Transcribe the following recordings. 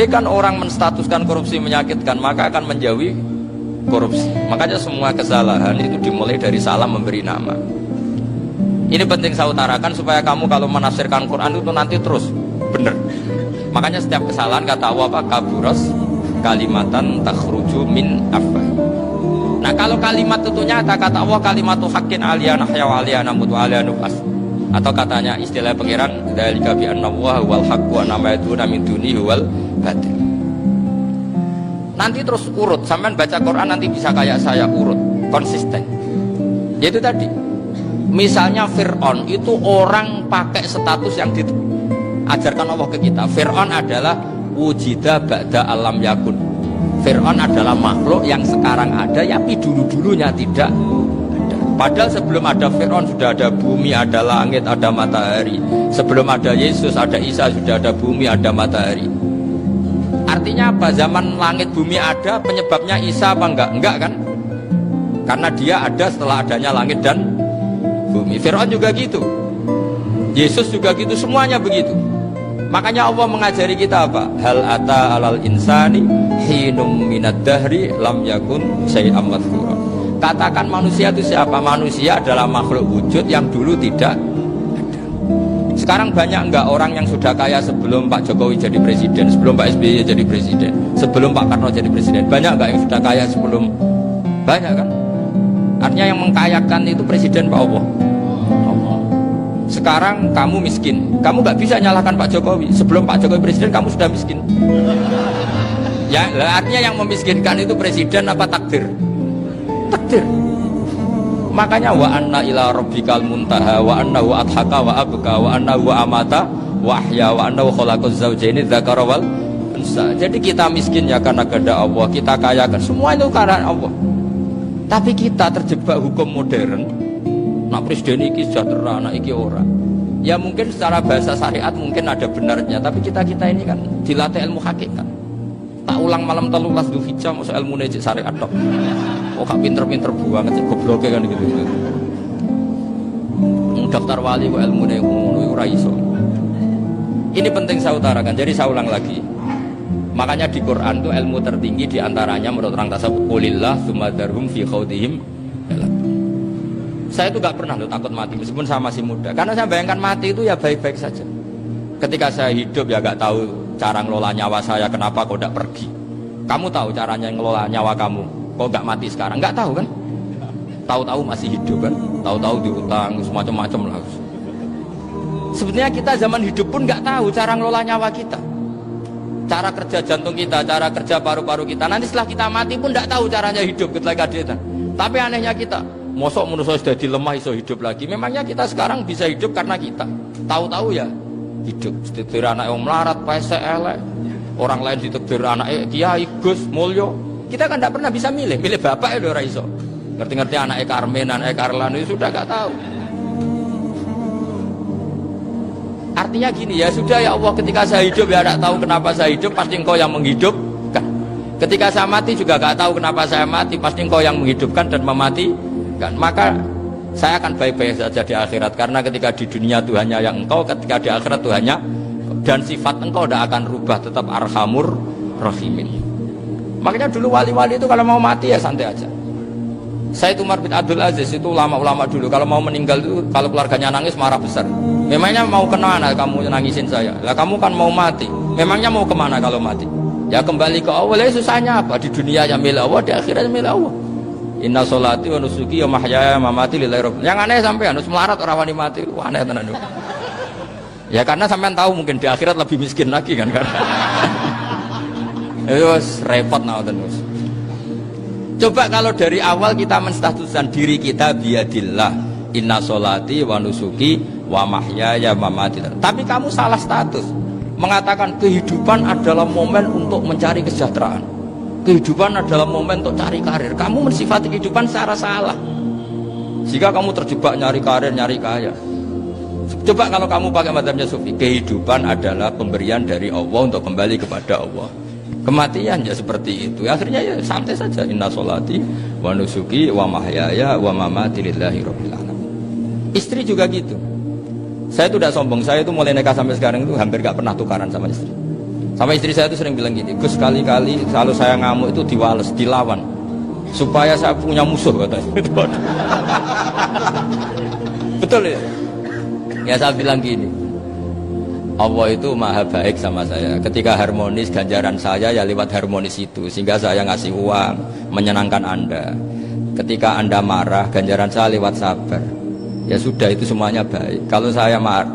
Andai kan orang menstatuskan korupsi menyakitkan, maka akan menjauhi korupsi. Makanya semua kesalahan itu dimulai dari salah memberi nama. Ini penting saya utarakan supaya kamu kalau menafsirkan Quran itu nanti terus benar. Makanya setiap kesalahan kata Allah apa? Kaburos kalimatan takhruju min afwah. Nah kalau kalimat itu nyata kata Allah kalimatu haqqin aliyana hya wa aliyana mut wa aliyana nub'as. Atau katanya istilah pengiran dzalika bi anna Allaha wal haqqu wa ma yaduna min dunihi wal batil. Nanti terus urut, sampean baca Quran nanti bisa kayak saya urut, konsisten. Yaitu tadi. Misalnya Fir'aun itu orang pakai status yang diajarkan Allah ke kita. Fir'aun adalah wujida ba'da alam yakun. Fir'aun adalah makhluk yang sekarang ada, tapi dulu-dulunya tidak ada. Padahal sebelum ada Fir'aun sudah ada bumi, ada langit, ada matahari. Sebelum ada Yesus, ada Isa, sudah ada bumi, ada matahari. Artinya apa? Zaman langit bumi ada, penyebabnya Isa apa enggak? Enggak kan? Karena dia ada setelah adanya langit dan bumi. Fir'aun juga gitu, Yesus juga gitu, semuanya begitu. Makanya Allah mengajari kita apa? Hal ata alal insani hinum minad dahri lam yakun syai'am madhkura. Katakan manusia itu siapa? Manusia adalah makhluk wujud yang dulu tidak ada. Sekarang banyak enggak orang yang sudah kaya sebelum Pak Jokowi jadi presiden, sebelum Pak SBY jadi presiden, sebelum Pak Karno jadi presiden? Banyak enggak yang sudah kaya sebelum? Banyak kan? Artinya yang mengkayakan itu presiden Pak Allah. Sekarang kamu miskin, kamu nggak bisa nyalahkan Pak Jokowi. Sebelum Pak Jokowi presiden kamu sudah miskin. Ya, artinya yang memiskinkan itu presiden apa takdir? Takdir. Makanya wa anna ila rabbikal muntaha wa annahu adhaka wa abka wa annahu amata wa ahya wa annahu khalaqaz zawjaini dzakara wal unsa. Jadi kita miskin ya karena kehendak Allah, kita kaya kan semua itu karena Allah. Tapi kita terjebak hukum modern. Nak presiden iki sejahtera, nak iki ora. Ya mungkin secara bahasa syariat mungkin ada benarnya, tapi kita ini kan dilatih ilmu hakikat. Tak ulang malam 13 Dzulhijjah masa ilmu cek syariat tok. Oh gak pinter-pinter banget cek gobloke kan gitu. Daftar wali kok ilmune ngono ora iso. Ini penting saya utarakan. Jadi saya ulang lagi. Makanya di Quran itu ilmu tertinggi diantaranya menurut orang tasawuf qulillah tsumma dzarhum fi khawdihim. Saya itu gak pernah loh takut mati meskipun saya masih muda. Karena saya bayangkan mati itu ya baik-baik saja. Ketika saya hidup ya gak tahu cara ngelola nyawa saya, kenapa kok gak pergi. Kamu tahu caranya ngelola nyawa kamu, kok gak mati sekarang? Gak tahu kan? Tahu-tahu masih hidup kan? Tahu-tahu diutang, semacam-macam lah. Sebenarnya kita zaman hidup pun gak tahu cara ngelola nyawa kita, cara kerja jantung kita, cara kerja paru-paru kita. Nanti setelah kita mati pun gak tahu caranya hidup ketika dia. Tapi anehnya kita, mosok manusia sudah dilemah iso hidup lagi. Memangnya kita sekarang bisa hidup karena kita tahu-tahu ya hidup. Ditekdir anak yang melarat, pesek elek. Orang lain ditekdir anak kiai, Gus, mulyo. Kita kan tidak pernah bisa milih bapak itu ora iso. Ngerti-ngerti anak Karmen, anak Karlan itu sudah gak tahu. Artinya gini ya sudah ya Allah, ketika saya hidup ya tidak tahu kenapa saya hidup, pasti engkau yang menghidupkan. Ketika saya mati juga gak tahu kenapa saya mati, pasti engkau yang menghidupkan dan mematikan. Maka saya akan baik-baik saja di akhirat, karena ketika di dunia Tuhannya yang engkau, ketika di akhirat Tuhannya, dan sifat engkau tidak akan rubah, tetap arhamur rahimin. Makanya dulu wali-wali itu kalau mau mati ya santai aja. Saya itu Umar bin Abdul Aziz, itu ulama-ulama dulu kalau mau meninggal itu, kalau keluarganya nangis marah besar. Memangnya mau kemana kamu nangisin saya? Lah kamu kan mau mati, memangnya mau kemana kalau mati? Ya kembali ke Allah. Ya susahnya apa? Di dunia ya milik Allah, di akhirat milik Allah. Inna sholati wa nusuki wa mahyaya wa mamati lillahi rabbil. Yang aneh sampai harus melarat orang wani mati, aneh tenan. Ya karena sampean tahu mungkin di akhirat lebih miskin lagi kan. Itu repot nawaten terus. Coba kalau dari awal kita menstatuskan diri kita biadillah, inna sholati wa nusuki wa mahyaya wa mamati. Tapi kamu salah status. Mengatakan kehidupan adalah momen untuk mencari kesejahteraan. Kehidupan adalah momen untuk cari karir. Kamu mensifati kehidupan secara salah. Jika kamu terjebak nyari karir, nyari kaya. Coba kalau kamu pakai mazhabnya Sufi, kehidupan adalah pemberian dari Allah untuk kembali kepada Allah. Kematian ya seperti itu. Akhirnya ya santai saja. Inna sholati wa nusuki wa mahyaya wa mamati lillahi rabbil alamin. Istri juga gitu. Saya itu tidak sombong. Saya itu mulai nikah sampai sekarang itu hampir gak pernah tukaran sama istri. Sampai istri saya itu sering bilang gini, Gus, sekali-kali kalau saya ngamuk itu diwales, dilawan supaya saya punya musuh katanya. Betul ya? Ya saya bilang gini, Allah itu maha baik sama saya. Ketika harmonis, ganjaran saya ya lewat harmonis itu, sehingga saya ngasih uang menyenangkan Anda. Ketika Anda marah, ganjaran saya lewat sabar. Ya sudah, itu semuanya baik. Kalau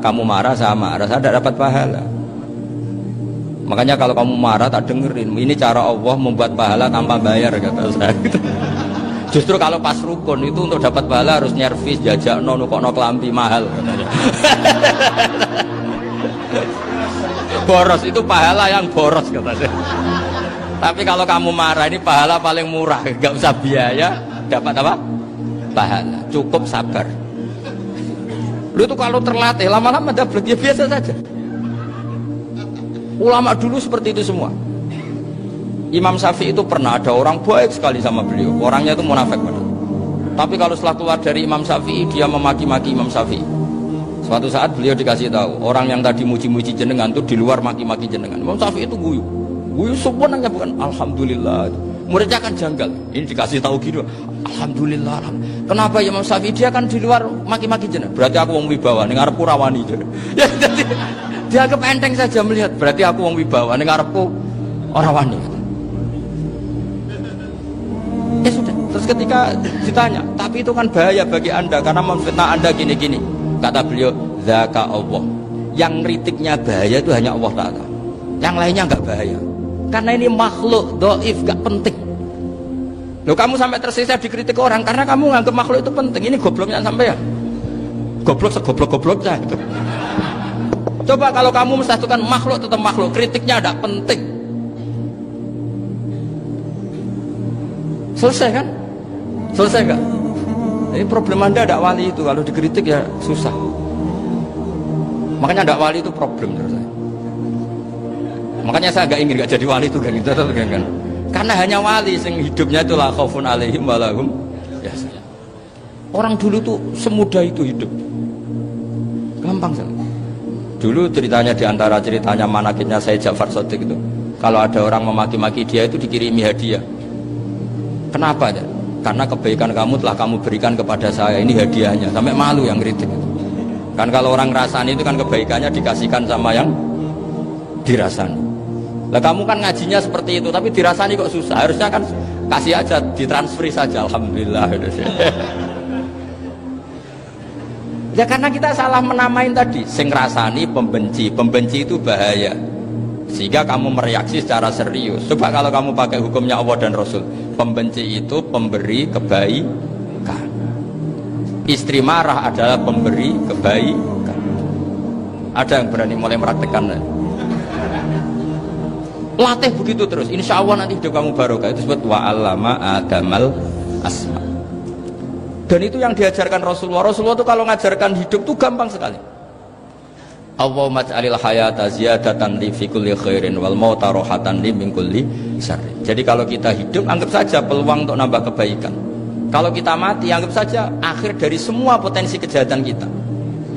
kamu marah, saya tidak dapat pahala. Makanya kalau kamu marah tak dengerin. Ini cara Allah membuat pahala tanpa bayar, kata saya. Justru kalau pas rukun itu untuk dapat pahala harus nyervis, jajak, nukokno kelambi mahal. Boros itu pahala yang boros, kata saya. Tapi kalau kamu marah ini pahala paling murah, nggak usah biaya, dapat apa? Pahala. Cukup sabar. Lu itu kalau terlatih lama-lama dapat ya biasa saja. Ulama dulu seperti itu semua. Imam Syafi'i itu pernah ada orang baik sekali sama beliau. Orangnya itu munafik padahal. Tapi kalau setelah keluar dari Imam Syafi'i, dia memaki-maki Imam Syafi'i. Suatu saat beliau dikasih tahu, orang yang tadi muji-muji jenengan itu di luar maki-maki jenengan. Imam Syafi'i itu guyu. Guyu sebenarnya bukan alhamdulillah. Muridnya kan janggal. Ini dikasih tahu gitu. Alhamdulillah. Kenapa Imam Syafi'i? Dia kan di luar maki-maki jenengan. Berarti aku wong wibawa ning arepku rawani. Ya jadi dia enteng saja melihat, berarti aku wong wibawa ning arepku ora wani. Ya sudah, terus ketika ditanya, tapi itu kan bahaya bagi Anda karena memfitnah Anda gini-gini. Kata beliau, zaka Allah. Yang kritiknya bahaya itu hanya Allah Ta'ala. Yang lainnya enggak bahaya. Karena ini makhluk dhaif, enggak penting. Loh, kamu sampai tersisa dikritik orang karena kamu nganggap makhluk itu penting. Ini gobloknya sampai ya. Goblok segoblok-gobloknya itu. Coba kalau kamu mensatukan makhluk tetap makhluk, kritiknya tidak penting. Selesai kan? Selesai enggak? Jadi problem Anda tidak wali itu, kalau dikritik ya susah. Makanya tidak wali itu problem menurut saya. Makanya saya agak ingin nggak jadi wali itu kan gitu kan. Karena hanya wali yang hidupnya itu la khaufun alaihim walahum yahzanun. Orang dulu tuh semudah itu hidup. Gampang sekali. Dulu ceritanya diantara ceritanya manakibnya Sayyid Ja'far Shadiq itu, kalau ada orang memaki-maki dia itu dikirimi hadiah. Kenapa ya? Karena kebaikan kamu telah kamu berikan kepada saya, ini hadiahnya. Sampai malu yang kritik. Kan kalau orang rasani itu kan kebaikannya dikasihkan sama yang dirasani. Lah kamu kan ngajinya seperti itu, tapi dirasani kok susah. Harusnya kan kasih aja, ditransferi saja. Alhamdulillah. Ya karena kita salah menamain tadi, sing rasani pembenci. Pembenci itu bahaya, sehingga kamu mereaksi secara serius. Coba kalau kamu pakai hukumnya Allah dan Rasul, pembenci itu pemberi kebaikan. Istri marah adalah pemberi kebaikan. Ada yang berani mulai meraktekan? Latih begitu terus, insya Allah nanti hidup kamu barokah. Itu disebut wa'allama adamal asma. Dan itu yang diajarkan Rasulullah. Rasulullah itu kalau ngajarkan hidup itu gampang sekali. Allahumma ja'alil hayata ziyadatan li fi kulli khairin wal mauta rohatan li min kulli syarrin. Jadi kalau kita hidup, anggap saja peluang untuk nambah kebaikan. Kalau kita mati, anggap saja akhir dari semua potensi kejahatan kita.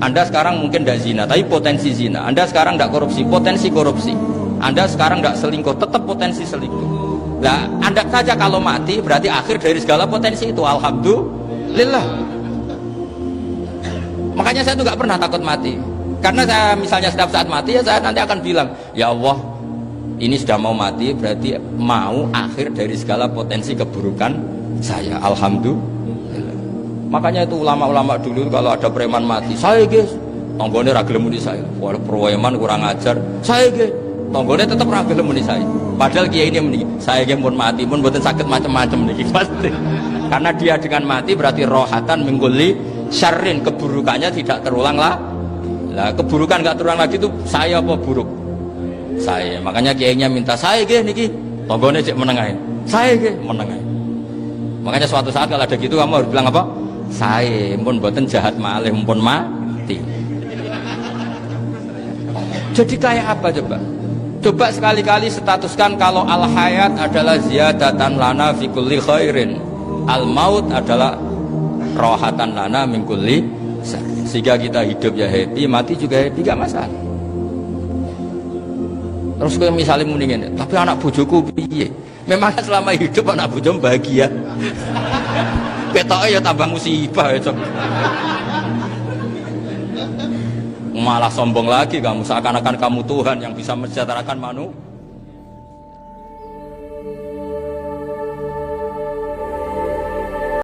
Anda sekarang mungkin tidak zina, tapi potensi zina. Anda sekarang tidak korupsi, potensi korupsi. Anda sekarang tidak selingkuh, tetap potensi selingkuh. Nah, Anda saja kalau mati, berarti akhir dari segala potensi itu. Alhamdulillah. Makanya saya tuh nggak pernah takut mati. Karena saya misalnya setiap saat mati, ya saya nanti akan bilang, ya Allah, ini sudah mau mati, berarti mau akhir dari segala potensi keburukan saya. Alhamdulillah. Makanya itu ulama-ulama dulu kalau ada preman mati, saya guys, tonggone ra gelem muni saya. Wah, preman kurang ajar. Saya guys, tonggone tetap ra gelem muni saya. Padahal kiai ini muni, saya guys pun mati pun mboten sakit macam-macam niki pasti. Karena dia dengan mati berarti rohatan mengguli syarrin, keburukannya tidak terulang lah. Lah keburukan nggak terulang lagi itu saya apa buruk? Saya. Makanya kiainya minta saya guys niki, tonggone cek menengahin. Saya guys menengahin. Makanya suatu saat kalau ada gitu kamu harus bilang apa? Saya pun boten jahat malih pun mati. Jadi kayak apa coba? Coba sekali-kali statuskan kalau al hayat adalah ziyadatan lana fi kulli khairin, al maut adalah rohatan lana min kulli syarrin. Sehingga kita hidup ya happy, mati juga happy, gak masalah. Terus kayak misalnya muni ngene, tapi anak bojoku piye? Memangnya selama hidup anak bojo bahagia? Ketoknya ya tambah musibah ya, Cok. Malah sombong lagi kamu, seakan-akan kamu Tuhan yang bisa mensejahterakan manusia.